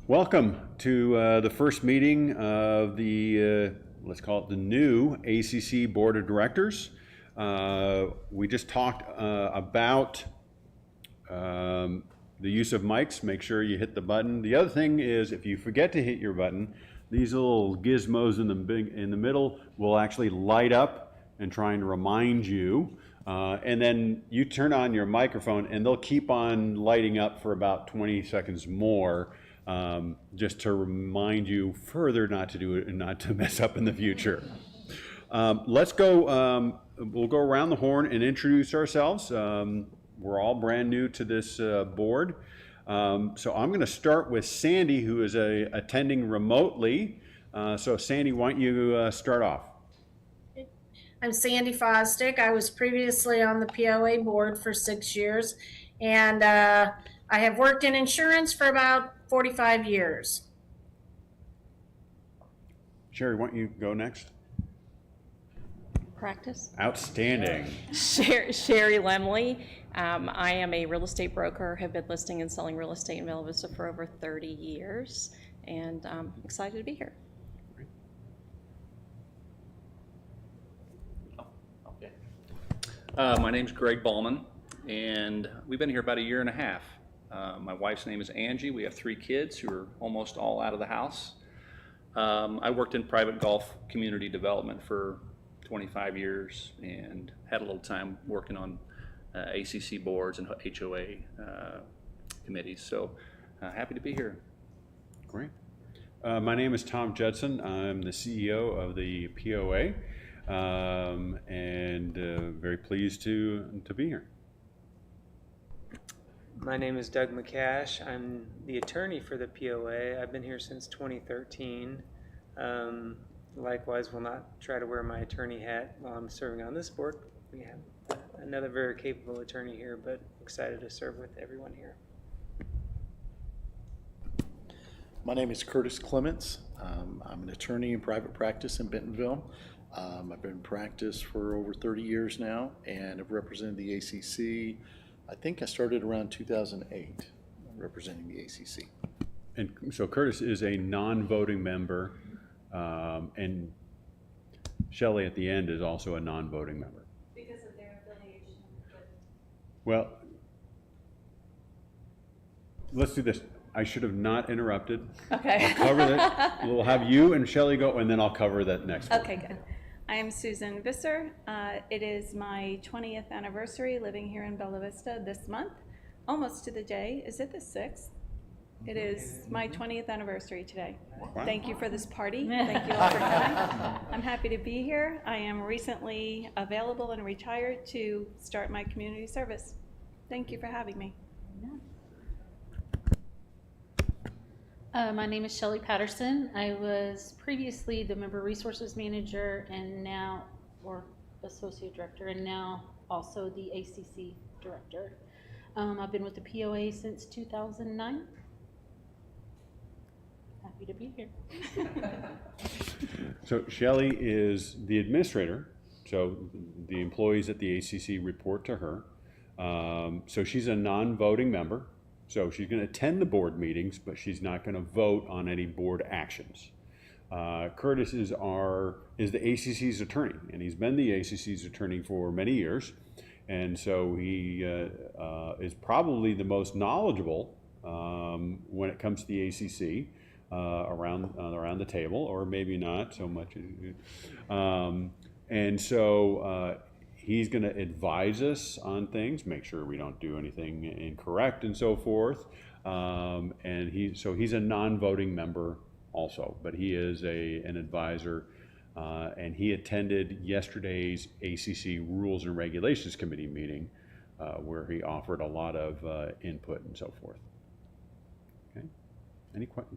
Welcome to the first meeting of the, let's call it the new ACC Board of Directors. We just talked about the use of mics. Make sure you hit the button. The other thing is, if you forget to hit your button, these little gizmos in the middle will actually light up and trying to remind you. And then you turn on your microphone and they'll keep on lighting up for about 20 seconds more, just to remind you further not to do it and not to mess up in the future. Let's go, we'll go around the horn and introduce ourselves. We're all brand new to this board. So I'm going to start with Sandy, who is attending remotely. So Sandy, why don't you start off? I'm Sandy Fosdick. I was previously on the POA board for 6 years, and I have worked in insurance for about 45 years. Sherry, why don't you go next? Practice. Outstanding. Sherry Lemley. I am a real estate broker, have been listing and selling real estate in Bella Vista for over 30 years, and I'm excited to be here. My name's Greg Ballman, and we've been here about 1.5 years. My wife's name is Angie. We have 3 kids who are almost all out of the house. I worked in private golf community development for 25 years and had a little time working on ACC boards and HOA committees. So happy to be here. Great. My name is Tom Judson. I'm the CEO of the POA. And very pleased to be here. My name is Doug McCash. I'm the attorney for the POA. I've been here since 2013. Likewise, will not try to wear my attorney hat while I'm serving on this board. We have another very capable attorney here, but excited to serve with everyone here. My name is Curtis Clements. I'm an attorney in private practice in Bentonville. I've been in practice for over 30 years now and have represented the ACC. I think I started around 2008 representing the ACC. And so Curtis is a non-voting member, and Shelley at the end is also a non-voting member. Because of their affiliation with... Well, let's do this. I should have not interrupted. Okay. I'll cover that. We'll have you and Shelley go, and then I'll cover that next one. Okay, good. I am Susan Visser. It is my 20th anniversary living here in Bella Vista this month, almost to the day. Is it the 6th? It is my 20th anniversary today. Wow. Thank you for this party. Thank you all for coming. I'm happy to be here. I am recently available and retired to start my community service. Thank you for having me. My name is Shelley Patterson. I was previously the Member Resources Manager and now, or Associate Director, and now also the ACC Director. I've been with the POA since 2009. Happy to be here. So Shelley is the administrator, so the employees at the ACC report to her. So she's a non-voting member. So she's going to attend the board meetings, but she's not going to vote on any board actions. Curtis is the ACC's attorney, and he's been the ACC's attorney for many years, and so he is probably the most knowledgeable when it comes to the ACC around the table, or maybe not so much. And so. He's going to advise us on things, make sure we don't do anything incorrect and so forth. And he's a non-voting member also, but he is an advisor. And he attended yesterday's ACC Rules and Regulations Committee meeting, where he offered a lot of input and so forth. Okay.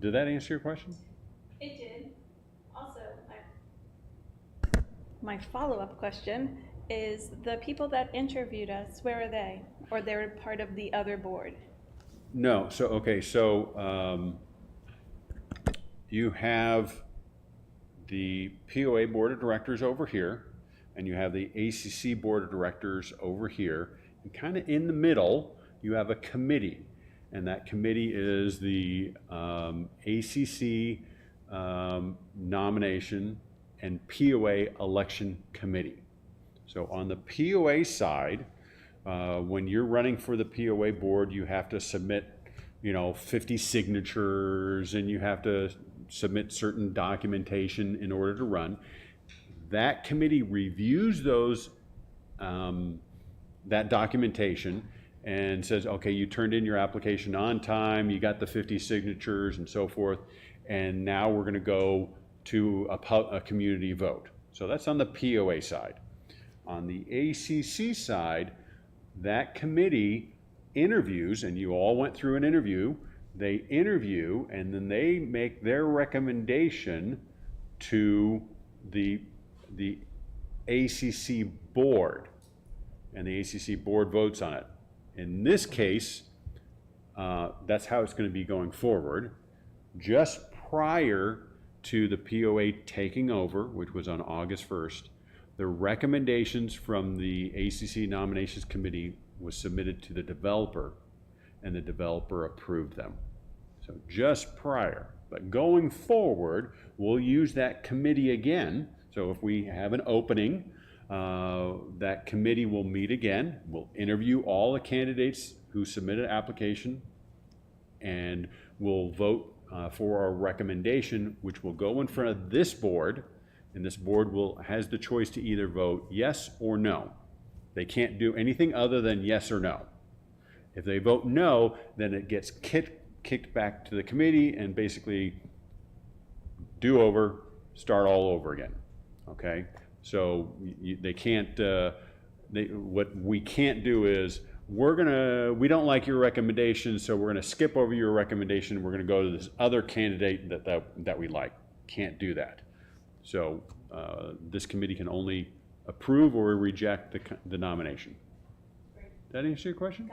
Did that answer your question? It did. Also, my follow-up question is, the people that interviewed us, where are they? Or they're part of the other board? No. So, okay. So you have the POA Board of Directors over here, and you have the ACC Board of Directors over here. And kind of in the middle, you have a committee. and that committee is the ACC Nomination and POA Election Committee. So on the POA side, when you're running for the POA board, you have to submit, 50 signatures, and you have to submit certain documentation in order to run. That committee reviews that documentation and says, okay, you turned in your application on time, you got the 50 signatures and so forth, and now we're going to go to a community vote. So that's on the POA side. On the ACC side, that committee interviews, and you all went through an interview. They interview, and then they make their recommendation to the ACC Board, and the ACC Board votes on it. In this case, that's how it's going to be going forward. Just prior to the POA taking over, which was on August 1st, the recommendations from the ACC Nominations Committee was submitted to the developer, and the developer approved them. So just prior. But going forward, we'll use that committee again. So if we have an opening, that committee will meet again. We'll interview all the candidates who submitted an application, and we'll vote for our recommendation, which will go in front of this board, and this board has the choice to either vote yes or no. They can't do anything other than yes or no. If they vote no, then it gets kicked back to the committee, and basically do over, start all over again. Okay, so they can't. What we can't do is we don't like your recommendation, so we're gonna skip over your recommendation. We're gonna go to this other candidate that we like. Can't do that. So this committee can only approve or reject the nomination. Did that answer your question?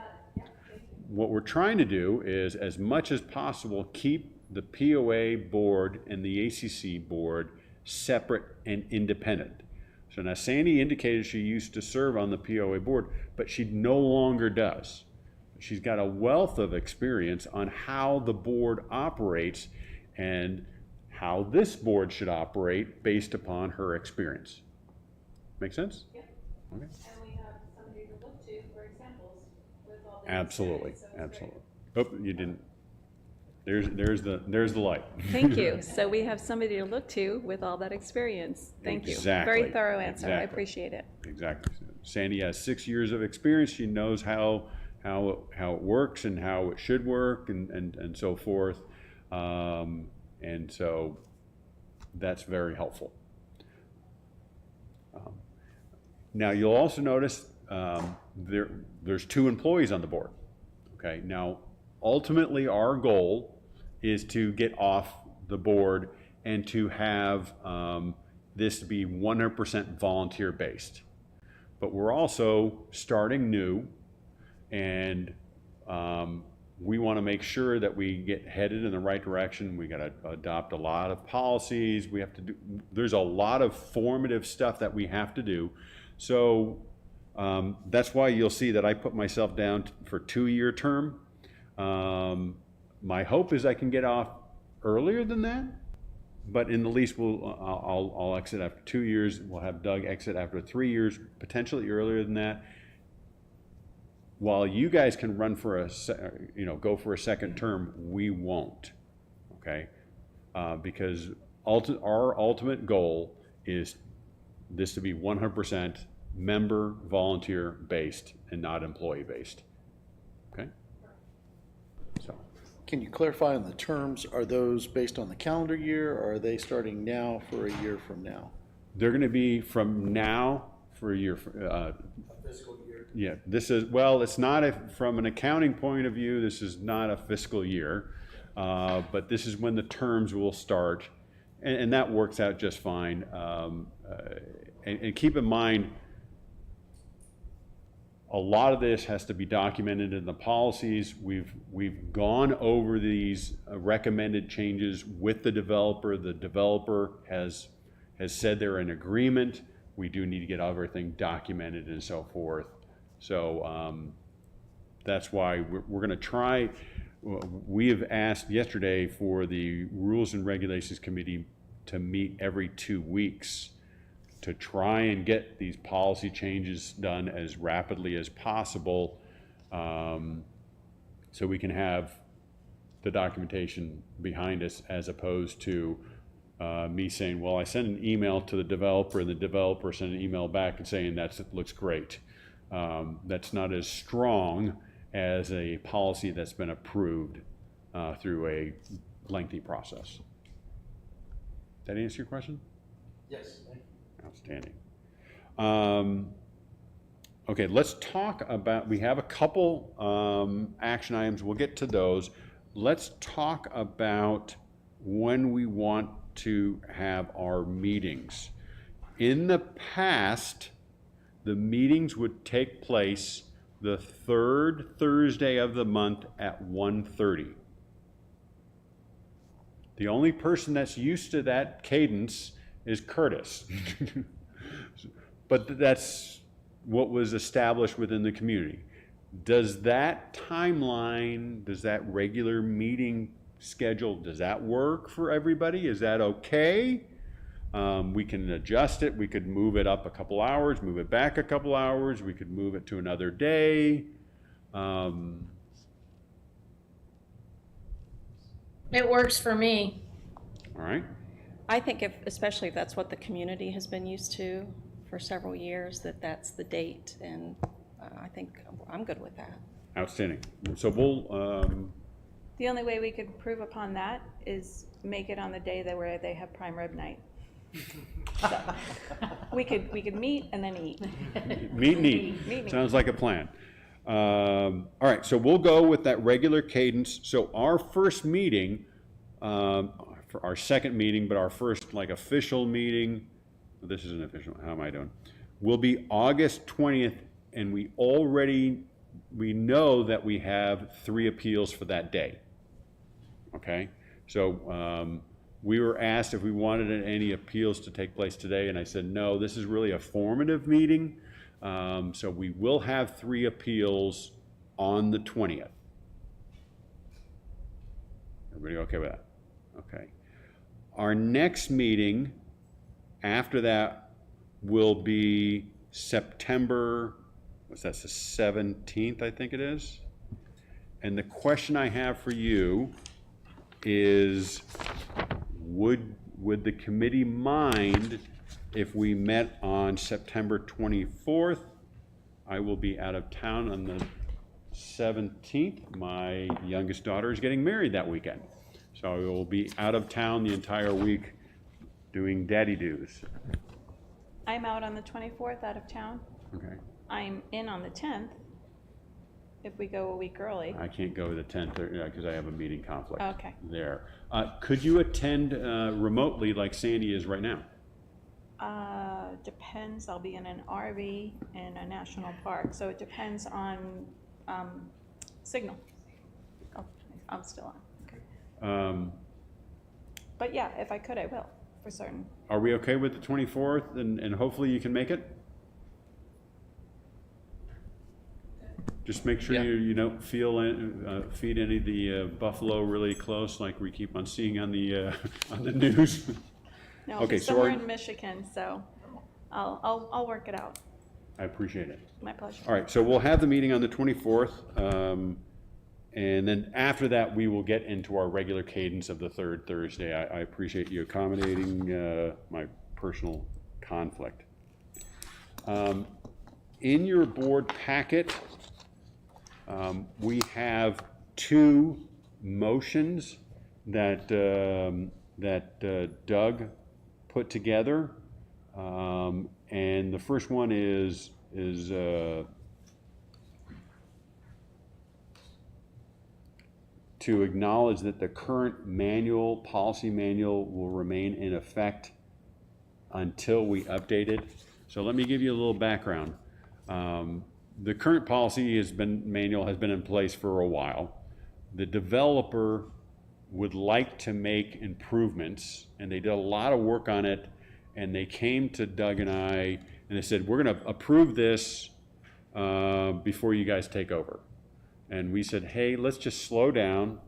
What we're trying to do is, as much as possible, keep the POA board and the ACC board separate and independent. So now Sandy indicated she used to serve on the POA board, but she no longer does. She's got a wealth of experience on how the board operates and how this board should operate based upon her experience. Make sense? Yeah. Okay. And we have somebody to look to for examples with all the Absolutely, experience, so it's absolutely. Oh, you didn't. There's the light. Thank you. So we have somebody to look to with all that experience. Thank you. Exactly. Very thorough answer. I Exactly. appreciate it. Exactly. Sandy has 6 years of experience. She knows how it works and how it should work and so forth. And so that's very helpful. Now you'll also notice there's 2 employees on the board. Okay. Now ultimately our goal is to get off the board and to have this to be 100% volunteer based. But we're also starting new, and we want to make sure that we get headed in the right direction. We got to adopt a lot of policies. We have to do, there's a lot of formative stuff that we have to do. So that's why you'll see that I put myself down for 2-year term. My hope is I can get off earlier than that, but in the least I'll exit after 2 years. We'll have Doug exit after 3 years, potentially earlier than that. While you guys can run for go for a second term, we won't. Okay, because our ultimate goal is this to be 100% member volunteer based and not employee based. Okay. So. Can you clarify on the terms? Are those based on the calendar year, or are they starting now for a year from now? They're going to be from now for a year. A fiscal year? Yeah, this is, well, it's not from an accounting point of view, this is not a fiscal year, but this is when the terms will start, and that works out just fine. And keep in mind, a lot of this has to be documented in the policies. We've gone over these recommended changes with the developer. The developer has said they're in agreement. We do need to get everything documented and so forth. So that's why we're going to try. we have asked yesterday for the Rules and Regulations Committee to meet every 2 weeks to try and get these policy changes done as rapidly as possible, so we can have the documentation behind us, as opposed to me saying, well, I sent an email to the developer and the developer sent an email back and saying that looks great. That's not as strong as a policy that's been approved through a lengthy process. That answer your question? Yes. Outstanding. Okay, let's talk about, we have a couple action items. We'll get to those. Let's talk about when we want to have our meetings. In the past, the meetings would take place the third Thursday of the month at 1:30. The only person that's used to that cadence is Curtis. But that's what was established within the community. Does that timeline, does that regular meeting schedule, does that work for everybody? Is that okay? We can adjust it. We could move it up a couple hours, move it back a couple hours. We could move it to another day. It works for me. All right. I think especially if that's what the community has been used to for several years, that's the date, and I think I'm good with that. Outstanding. So we'll, The only way we could improve upon that is make it on the day where they have prime rib night. So, we could meet and then eat. meet and eat. Meet and Sounds like a plan. All right, so we'll go with that regular cadence. So our first meeting, for our second meeting, but our first like official meeting, this isn't official, how am I doing? Will be August 20th, and we know that we have 3 appeals for that day. Okay, so we were asked if we wanted any appeals to take place today, and I said no, this is really a formative meeting. So we will have 3 appeals on the 20th. Everybody okay with that? Okay. Our next meeting after that will be September, what's that, the 17th, I think it is? And the question I have for you is, would the committee mind if we met on September 24th? I will be out of town on the 17th. My youngest daughter is getting married that weekend. So I will be out of town the entire week doing daddy dues. I'm out on the 24th, out of town. Okay. I'm in on the 10th, if we go a week early. I can't go the 10th because I have a meeting conflict Okay. there. Could you attend remotely like Sandy is right now? Depends, I'll be in an RV in a national park, so it depends on signal. Oh, I'm still on. Okay. But yeah, if I could, I will, for certain. Are we okay with the 24th, and hopefully you can make it? Just make sure Yeah. you don't feed any of the buffalo really close, like we keep on seeing on the news. No, Okay, it's so somewhere in Michigan, so I'll work it out. I appreciate it. My pleasure. All right, so we'll have the meeting on the 24th, and then after that, we will get into our regular cadence of the third Thursday. I appreciate you accommodating my personal conflict. In your board packet, we have 2 motions that Doug put together, and the first one is to acknowledge that the current policy manual will remain in effect until we update it. So let me give you a little background. The current policy manual has been in place for a while. The developer would like to make improvements, and they did a lot of work on it, and they came to Doug and I, and they said, we're going to approve this before you guys take over. and we said, hey, let's just slow down.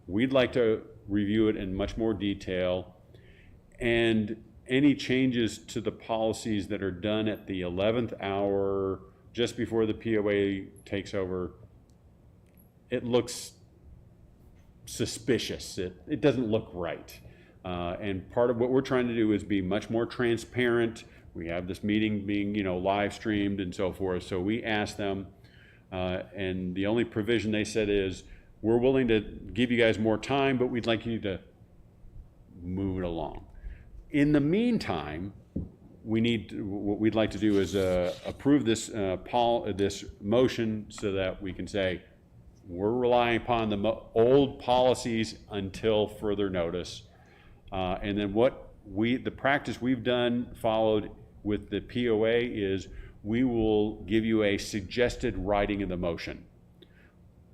We'd like to review it in much more detail. And any changes to the policies that are done at the 11th hour, just before the POA takes over, it looks suspicious. It doesn't look right. And part of what we're trying to do is be much more transparent. We have this meeting being, live streamed and so forth. So we asked them, and the only provision they said is, we're willing to give you guys more time, but we'd like you to move it along. In the meantime, what we'd like to do is approve this this motion so that we can say we're relying upon the old policies until further notice, and then the practice we've followed with the POA is we will give you a suggested writing of the motion.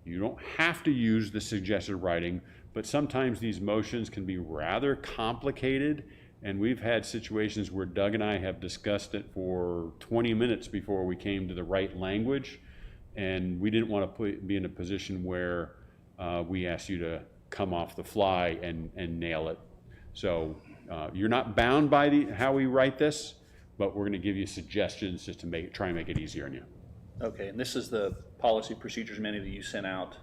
You don't have to use the suggested writing, but sometimes these motions can be rather complicated. And we've had situations where Doug and I have discussed it for 20 minutes before we came to the right language. And we didn't want to be in a position where we asked you to come off the fly and nail it. So you're not bound by how we write this, but we're going to give you suggestions just to try and make it easier on you. Okay, and this is the policy procedures manual that you sent out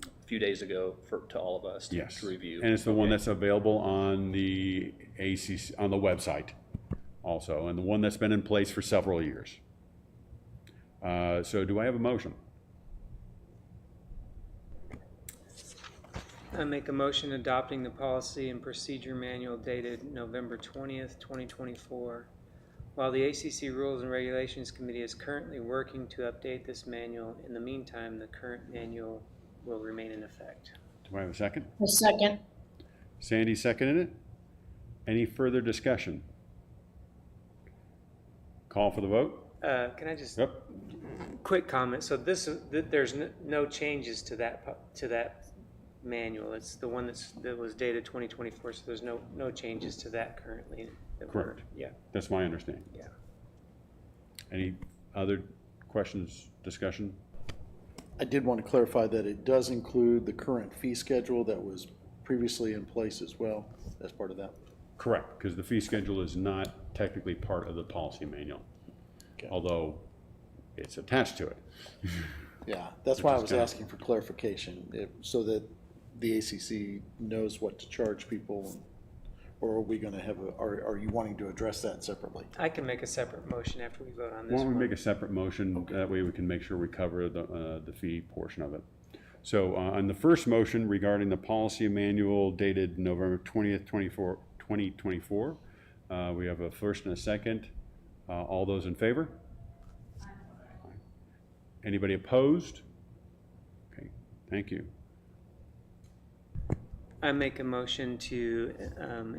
a few days ago to all of us to review. And it's the one that's available on the ACC, on the website also, and the one that's been in place for several years. So do I have a motion? I make a motion adopting the policy and procedure manual dated November 20th, 2024. While the ACC Rules and Regulations Committee is currently working to update this manual, in the meantime, the current manual will remain in effect. Do I have a second? A second. Sandy seconded it. Any further discussion? Call for the vote? Can I just Yep. quick comment? So there's no changes to that manual. It's the one that was dated 2024. So there's no changes to that currently. Correct. Yeah. That's my understanding. Yeah. Any other questions, discussion? I did want to clarify that it does include the current fee schedule that was previously in place as well as part of that. Correct, because the fee schedule is not technically part of the policy manual, Okay. although it's attached to it. Yeah, that's Which why I is was kinda- asking for clarification, so that the ACC knows what to charge people, or are we going to have are you wanting to address that separately? I can make a separate motion after we vote on Why this don't we one. make a separate motion, that way we can make sure we cover the fee portion of it. So on the first motion regarding the policy manual dated November 20th, 2024, we have a first and a second. All those in favor? Anybody opposed? Okay, thank you. I make a motion to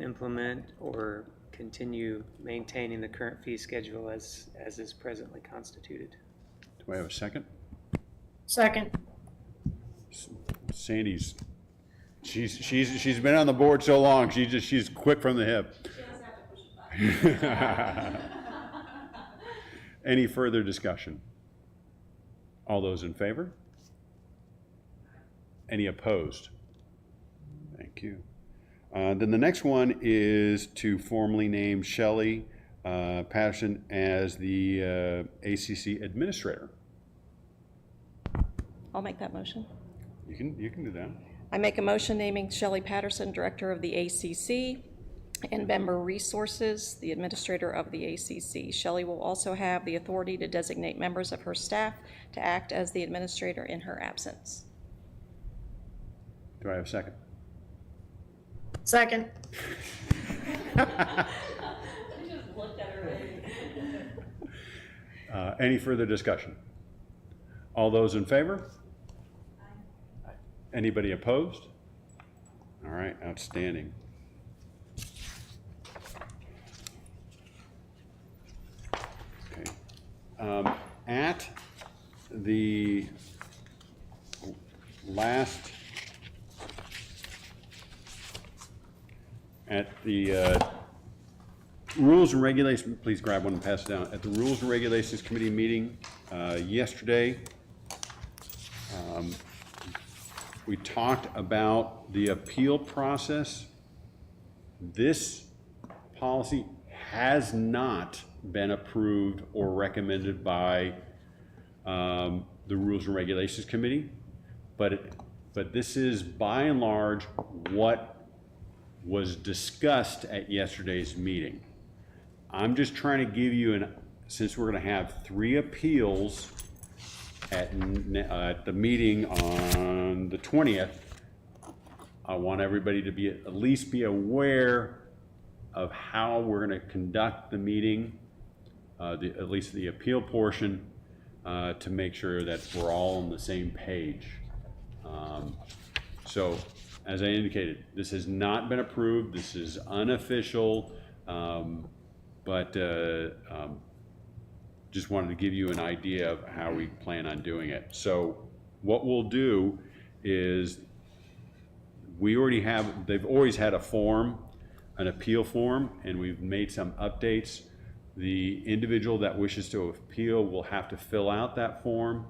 implement or continue maintaining the current fee schedule as is presently constituted. Do I have a second? Second. Sandy's, she's been on the board so long, she's quick from the hip. Any further discussion? All those in favor? Any opposed? Thank you. Then the next one is to formally name Shelley Patterson as the ACC administrator. I'll make that motion. You can do that. I make a motion naming Shelley Patterson, Director of the ACC, and Member Resources, the Administrator of the ACC. Shelley will also have the authority to designate members of her staff to act as the administrator in her absence. Do I have a second? Second. Any further discussion? All those in favor? Anybody opposed? All right, outstanding. Okay. At the last, Rules and Regulations, please grab one and pass it down. At the Rules and Regulations Committee meeting yesterday, We talked about the appeal process. This policy has not been approved or recommended by the Rules and Regulations Committee, but this is by and large what was discussed at yesterday's meeting. I'm just trying to give you since we're going to have 3 appeals at the meeting on the 20th, I want everybody to at least be aware of how we're going to conduct the meeting, at least the appeal portion, to make sure that we're all on the same page. So, as I indicated, this has not been approved. This is unofficial, but just wanted to give you an idea of how we plan on doing it. So what we'll do is they've always had a form, an appeal form, and we've made some updates. The individual that wishes to appeal will have to fill out that form,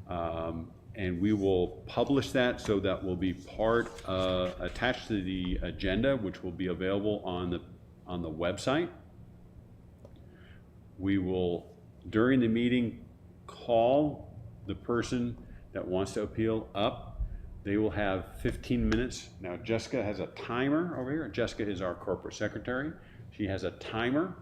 and we will publish that, so that will be attached to the agenda, which will be available on the website. We will, during the meeting, call the person that wants to appeal up. They will have 15 minutes. Now, Jessica has a timer over here. Jessica is our corporate secretary. She has a timer,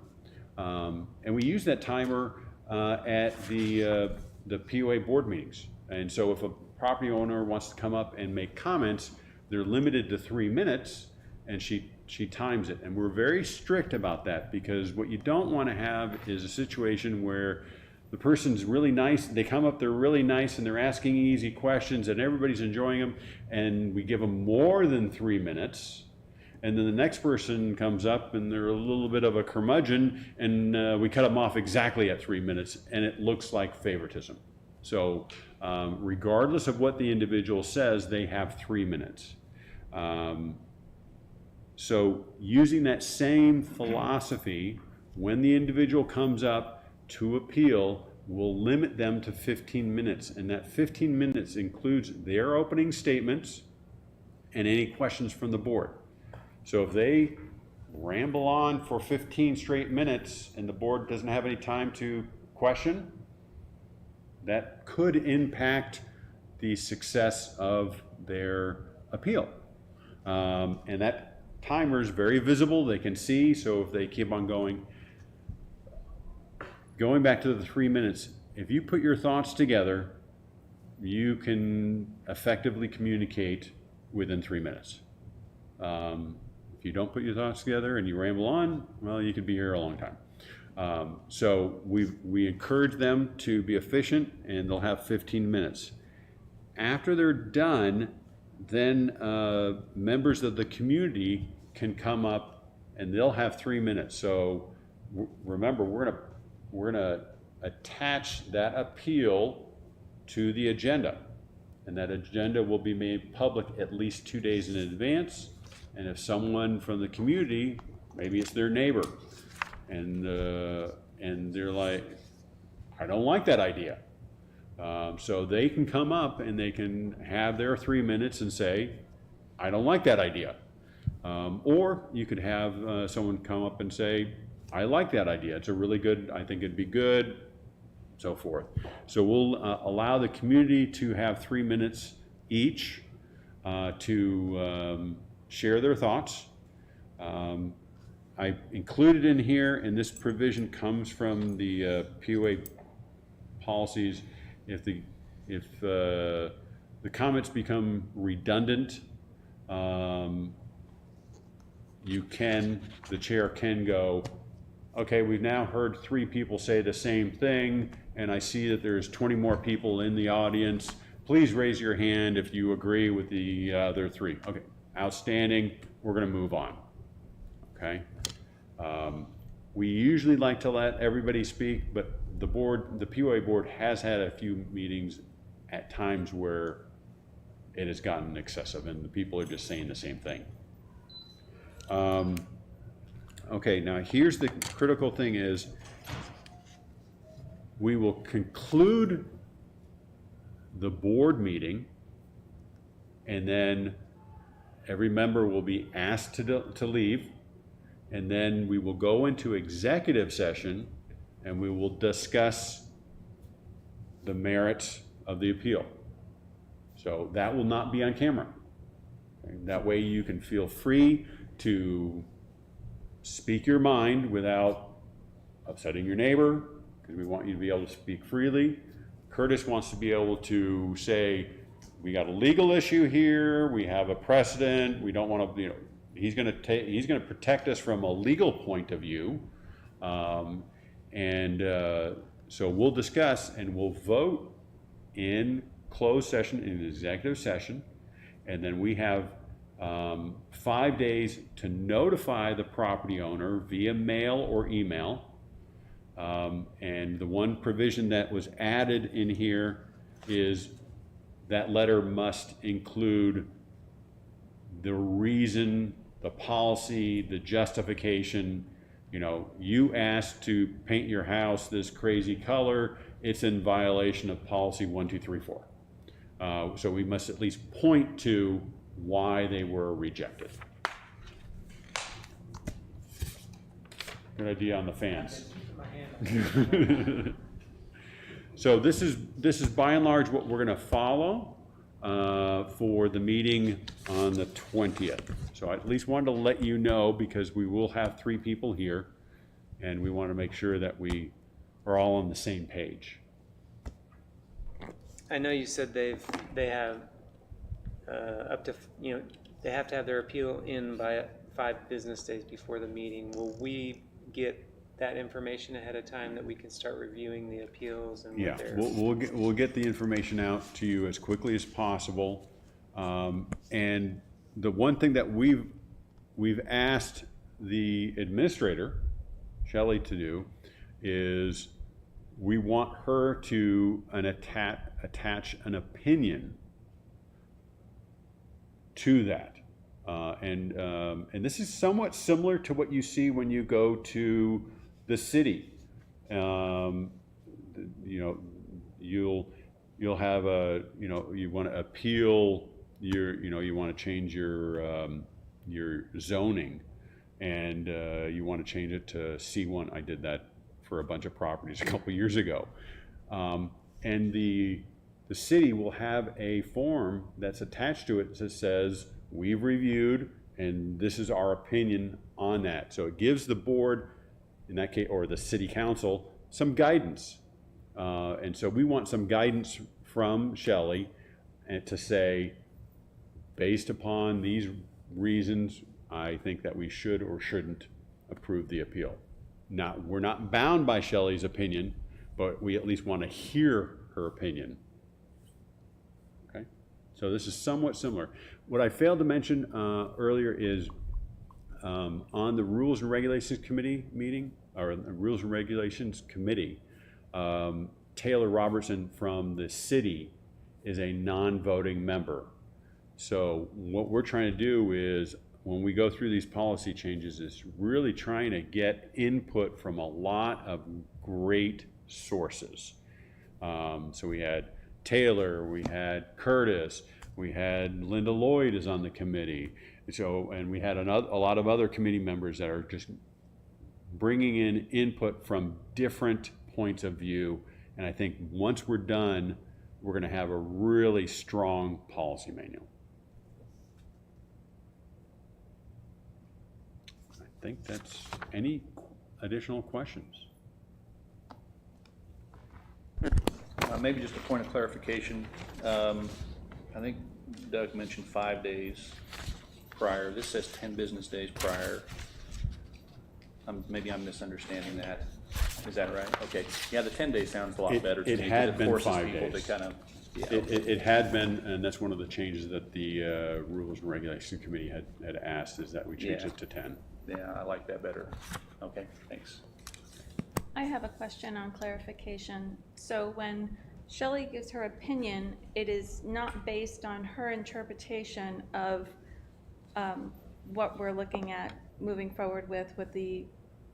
and we use that timer at the POA board meetings. And so if a property owner wants to come up and make comments, they're limited to 3 minutes, and she times it. And we're very strict about that, because what you don't want to have is a situation where the person's really nice, they come up, they're really nice, and they're asking easy questions, and everybody's enjoying them, and we give them more than 3 minutes, and then the next person comes up and they're a little bit of a curmudgeon, and we cut them off exactly at 3 minutes, and it looks like favoritism. So regardless of what the individual says, they have 3 minutes. So using that same philosophy, when the individual comes up to appeal, we'll limit them to 15 minutes. And that 15 minutes includes their opening statements and any questions from the board. So if they ramble on for 15 straight minutes and the board doesn't have any time to question, that could impact the success of their appeal. And that timer is very visible, they can see, so if they keep on going back to the 3 minutes, if you put your thoughts together, you can effectively communicate within 3 minutes. If you don't put your thoughts together and you ramble on, well, you could be here a long time. So we encourage them to be efficient, and they'll have 15 minutes. After they're done, then members of the community can come up and they'll have 3 minutes. So remember, we're gonna attach that appeal to the agenda, and that agenda will be made public at least 2 days in advance. And if someone from the community, maybe it's their neighbor, and they're like, I don't like that idea. So they can come up and they can have their 3 minutes and say, I don't like that idea. Or you could have someone come up and say, I like that idea. It's a really good, I think it'd be good, so forth. So we'll allow the community to have 3 minutes each to share their thoughts. I included in here, and this provision comes from the POA policies. If the comments become redundant, the chair can go, okay, we've now heard 3 people say the same thing, and I see that there's 20 more people in the audience. Please raise your hand if you agree with the other 3. Okay, outstanding. We're going to move on. Okay. We usually like to let everybody speak, but the POA board has had a few meetings at times where it has gotten excessive and the people are just saying the same thing. Okay, now here's the critical thing is, we will conclude the board meeting, and then every member will be asked to leave, and then we will go into executive session and we will discuss the merits of the appeal. So that will not be on camera. Okay? That way you can feel free to speak your mind without upsetting your neighbor, because we want you to be able to speak freely. Curtis wants to be able to say, we got a legal issue here, we have a precedent, we don't want to, you know, he's going to protect us from a legal point of view. So we'll discuss and we'll vote in closed session, in executive session, and then we have 5 days to notify the property owner via mail or email. And the one provision that was added in here is that letter must include the reason, the policy, the justification. You know, you asked to paint your house this crazy color, it's in violation of policy 1, 2, 3, 4. So we must at least point to why they were rejected. Good idea on the fans. So this is by and large what we're going to follow for the meeting on the 20th. So I at least wanted to let you know, because we will have 3 people here, and we want to make sure that we are all on the same page. I know you said they have up to, you know, they have to have their appeal in by 5 business days before the meeting. Will we get that information ahead of time that we can start reviewing the appeals and Yeah, we'll get the information out to you as quickly as possible. And the one thing that we've asked the administrator, Shelley, to do is we want her to attach an opinion to that. And this is somewhat similar to what you see when you go to the city. You know, you'll have a, you know, you want to appeal your, you know, you want to change your zoning, and you want to change it to C1. I did that for a bunch of properties a couple years ago. And the city will have a form that's attached to it that says, we've reviewed and this is our opinion on that. So it gives the board, in that case, or the city council, some guidance. And so we want some guidance from Shelley and to say, based upon these reasons, I think that we should or shouldn't approve the appeal. Now, we're not bound by Shelley's opinion, but we at least want to hear her opinion. Okay? So this is somewhat similar. What I failed to mention earlier is on the Rules and Regulations Committee meeting, or the Rules and Regulations Committee, Taylor Robertson from the city is a non-voting member. So what we're trying to do is, when we go through these policy changes, is really trying to get input from a lot of great sources. So we had Taylor, we had Curtis, we had Linda Lloyd is on the committee. So, and we had a lot of other committee members that are just bringing in input from different points of view. And I think once we're done, we're going to have a really strong policy manual. I think that's any additional questions. Maybe just a point of clarification. I think Doug mentioned 5 days prior. This says 10 business days prior. Maybe I'm misunderstanding that. Is that right? Okay. Yeah, the 10 days sounds a lot better to me. It had been 5 people days. to kind of, yeah. It had been, and that's one of the changes that the Rules and Regulations Committee had asked, is that we change Yeah. it to 10. Yeah, I like that better. Okay, thanks. I have a question on clarification. So when Shelley gives her opinion, it is not based on her interpretation of what we're looking at moving forward with the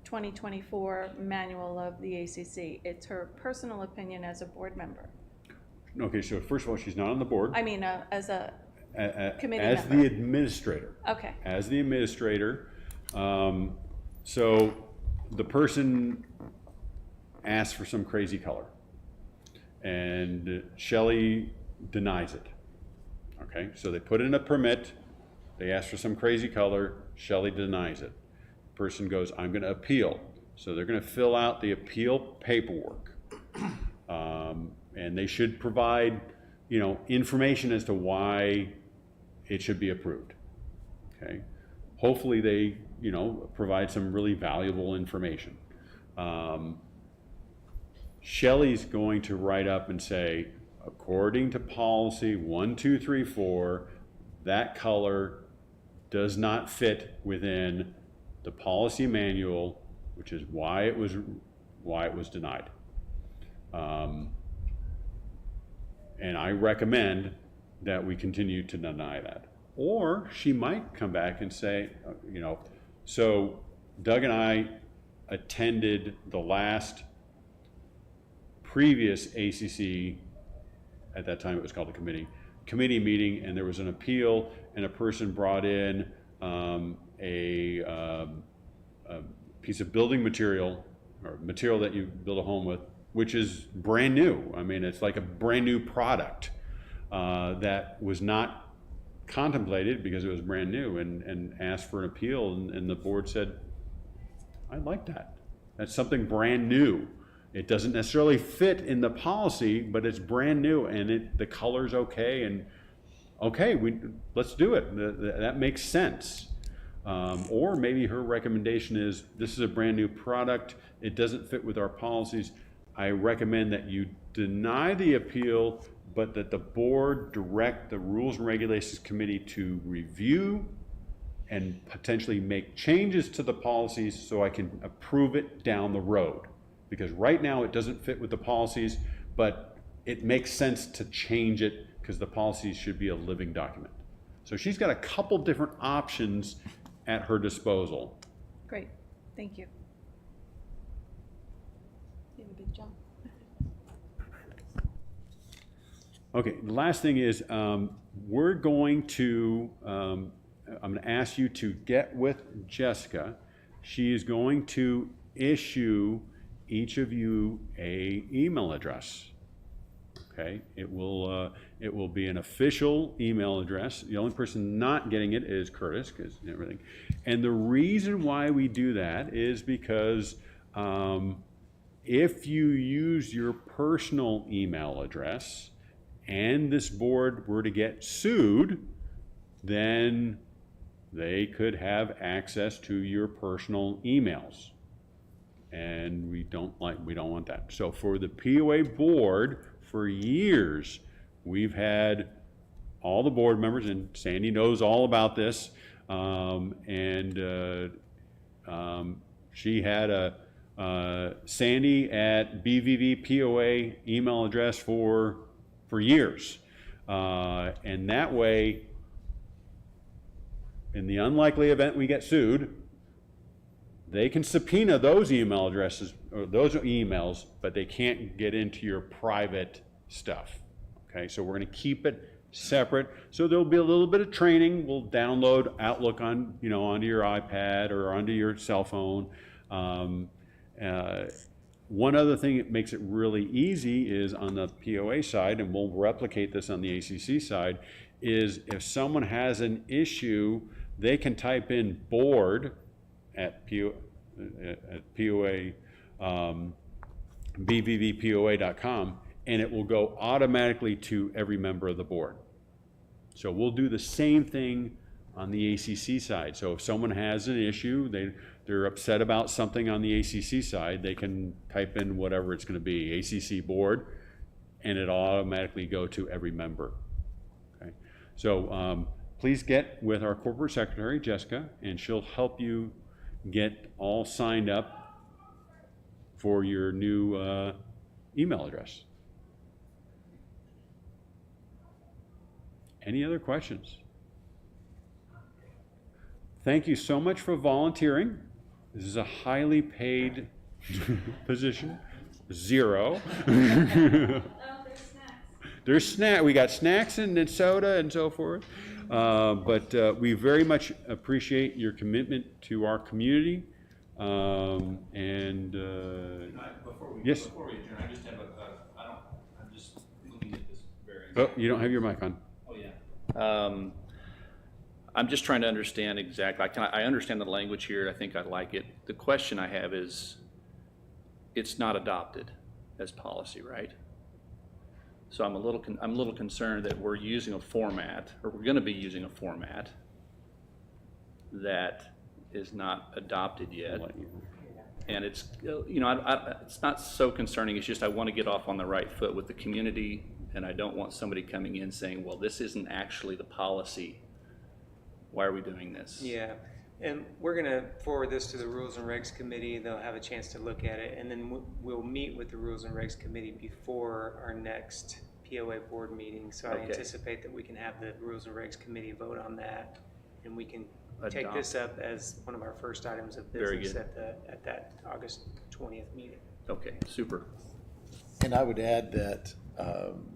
2024 manual of the ACC. It's her personal opinion as a board member. Okay, so first of all, she's not on the board. I mean, as a, committee As member. the administrator. okay, As the administrator. So the person asked for some crazy color, and Shelley denies it. Okay, so they put in a permit, they ask for some crazy color, Shelley denies it. Person goes, I'm gonna appeal. So they're gonna fill out the appeal paperwork. And they should provide, information as to why it should be approved. Okay, hopefully they, provide some really valuable information. Shelley's going to write up and say, according to policy 1234, that color does not fit within the policy manual, which is why it was denied. And I recommend that we continue to deny that. Or she might come back and say, so Doug and I attended the last previous ACC, at that time it was called a committee meeting, and there was an appeal, and a person brought in a piece of building material, or material that you build a home with, which is brand new. I mean, it's like a brand new product that was not contemplated because it was brand new, and asked for an appeal, and the board said, I like that. That's something brand new. It doesn't necessarily fit in the policy, but it's brand new, and the color's okay, and okay, let's do it. That makes sense. Or maybe her recommendation is, this is a brand new product, it doesn't fit with our policies. I recommend that you deny the appeal, but that the board direct the Rules and Regulations Committee to review and potentially make changes to the policies so I can approve it down the road. Because right now it doesn't fit with the policies, but it makes sense to change it because the policies should be a living document. So she's got a couple different options at her disposal. great, thank you. You did a good job. Okay, the last thing is, we're going to, I'm going to ask you to get with Jessica. She is going to issue each of you a email address. Okay, it will be an official email address. The only person not getting it is Curtis, because everything. And the reason why we do that is because if you use your personal email address and this board were to get sued, then they could have access to your personal emails. And we don't want that. So for the POA board, for years, we've had all the board members, and Sandy knows all about this, she had a Sandy at BVVPOA email address for years. And that way, in the unlikely event we get sued, they can subpoena those email addresses or those emails, but they can't get into your private stuff. Okay, so we're going to keep it separate. So there'll be a little bit of training. We'll download Outlook on, onto your iPad or onto your cell phone. One other thing that makes it really easy is on the POA side, and we'll replicate this on the ACC side, is if someone has an issue, they can type in board at POA, bvvpoa.com, and it will go automatically to every member of the board. So we'll do the same thing on the ACC side. So if someone has an issue, they're upset about something on the ACC side, they can type in whatever it's going to be, ACC Board, and it'll automatically go to every member. Okay. So please get with our corporate secretary, Jessica, and she'll help you get all signed up for your new email address. Any other questions? Thank you so much for volunteering. This is a highly paid position. 0. Oh, there's snacks. we got snacks and soda and so forth. But we very much appreciate your commitment to our community. And yes. Before we adjourn, I just have I'm just looking at this variance. Oh, you don't have your mic on. Oh, yeah. I'm just trying to understand exactly, I understand the language here, I think I like it. The question I have is, it's not adopted as policy, right? So I'm a little concerned that we're using a format, or we're gonna be using a format that is not adopted yet. And it's, it's not so concerning, it's just I want to get off on the right foot with the community, and I don't want somebody coming in saying, well, this isn't actually the policy. Why are we doing this? Yeah, and we're gonna forward this to the Rules and Regs Committee. They'll have a chance to look at it, and then we'll meet with the Rules and Regs Committee before our next POA board meeting. So I Okay. anticipate that we can have the Rules and Regs Committee vote on that, and we can take Adopt. this up as one of our first items of Very business good. at that August 20th meeting. Okay, super. And I would add that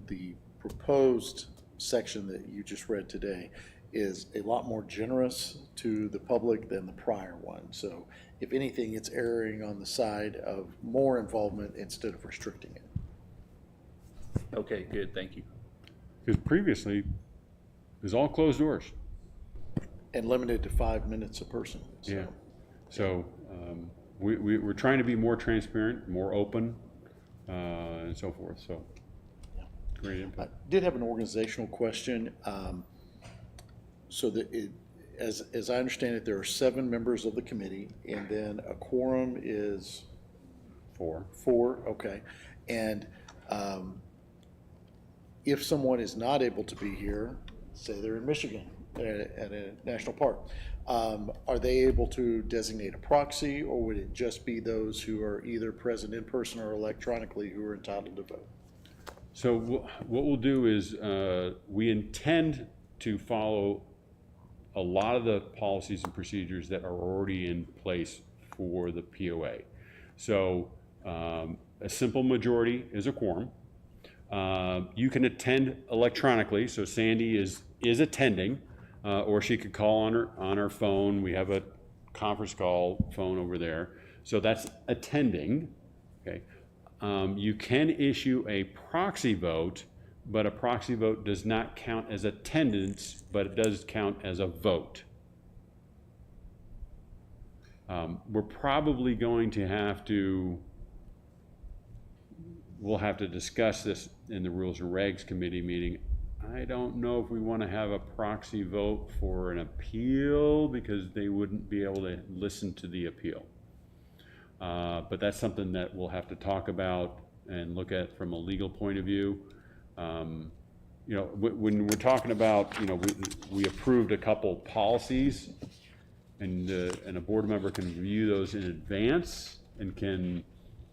the proposed section that you just read today is a lot more generous to the public than the prior one. So if anything, it's erring on the side of more involvement instead of restricting it. Okay, good, thank you. Because previously, it was all closed doors. And limited to 5 minutes a person. So. Yeah. So we're trying to be more transparent, more open, and so forth. So great input. I did have an organizational question. So that as I understand it, there are 7 members of the committee, and then a quorum is 4. 4. Okay. And if someone is not able to be here, say they're in Michigan at a national park, are they able to designate a proxy, or would it just be those who are either present in person or electronically who are entitled to vote? So what we'll do is we intend to follow a lot of the policies and procedures that are already in place for the POA. So a simple majority is a quorum. You can attend electronically, so Sandy is attending, or she could call on her phone. We have a conference call phone over there, so that's attending. Okay, you can issue a proxy vote, but a proxy vote does not count as attendance, but it does count as a vote. We're probably going to we'll have to discuss this in the Rules and Regs Committee meeting. I don't know if we want to have a proxy vote for an appeal because they wouldn't be able to listen to the appeal. But that's something that we'll have to talk about and look at from a legal point of view. When we're talking about, we approved a couple policies, and a board member can review those in advance and can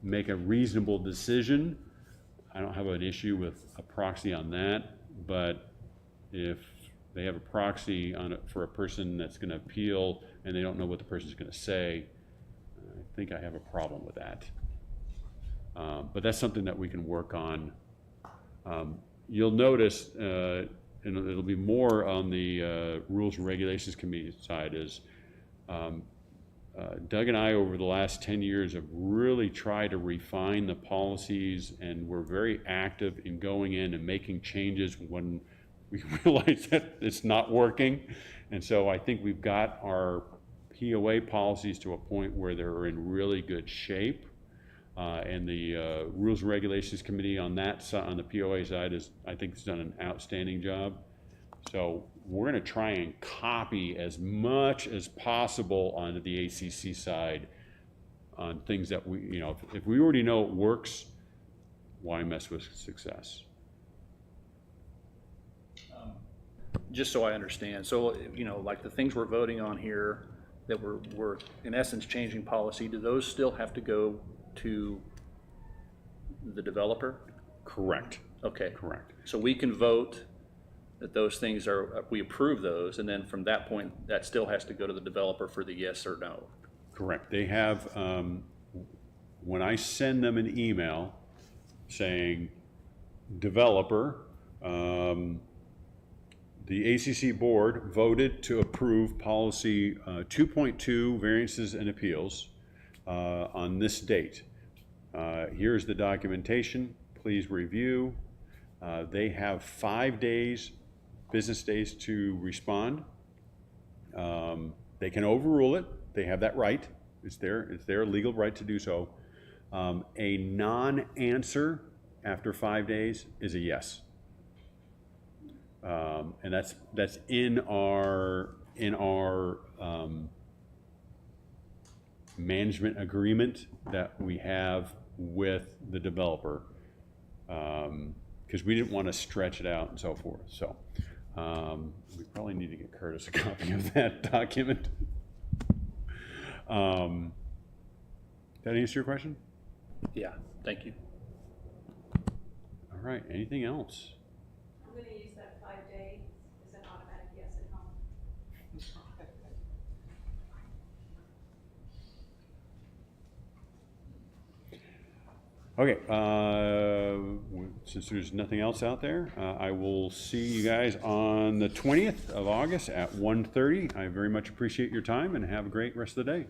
make a reasonable decision. I don't have an issue with a proxy on that, but if they have a proxy on it for a person that's going to appeal and they don't know what the person's going to say, I think I have a problem with that. But that's something that we can work on. You'll notice, and it'll be more on the Rules and Regulations Committee side, is Doug and I over the last 10 years have really tried to refine the policies, and we're very active in going in and making changes when we realize that it's not working. And so I think we've got our POA policies to a point where they're in really good shape. And the Rules and Regulations Committee on that side, on the POA side, I think has done an outstanding job. So we're going to try and copy as much as possible onto the ACC side on things that we, if we already know it works, why mess with success? Just so I understand, so, like the things we're voting on here that we're in essence changing policy, do those still have to go to the developer? Correct. Okay. Correct. So we can vote that those things we approve those, and then from that point, that still has to go to the developer for the yes or no. Correct. They have, when I send them an email saying, developer, The ACC Board voted to approve policy 2.2 variances and appeals on this date. Here's the documentation. Please review. They have 5 days, business days to respond. They can overrule it. They have that right. It's their legal right to do so. A non-answer after 5 days is a yes. And that's in our management agreement that we have with the developer, because we didn't want to stretch it out and so forth. So we probably need to get Curtis a copy of that document. That answer your question? Yeah, thank you. All right, anything else? I'm going to use that 5-day as an automatic yes at home. Okay, since there's nothing else out there, I will see you guys on the 20th of August at 1:30. I very much appreciate your time and have a great rest of the day.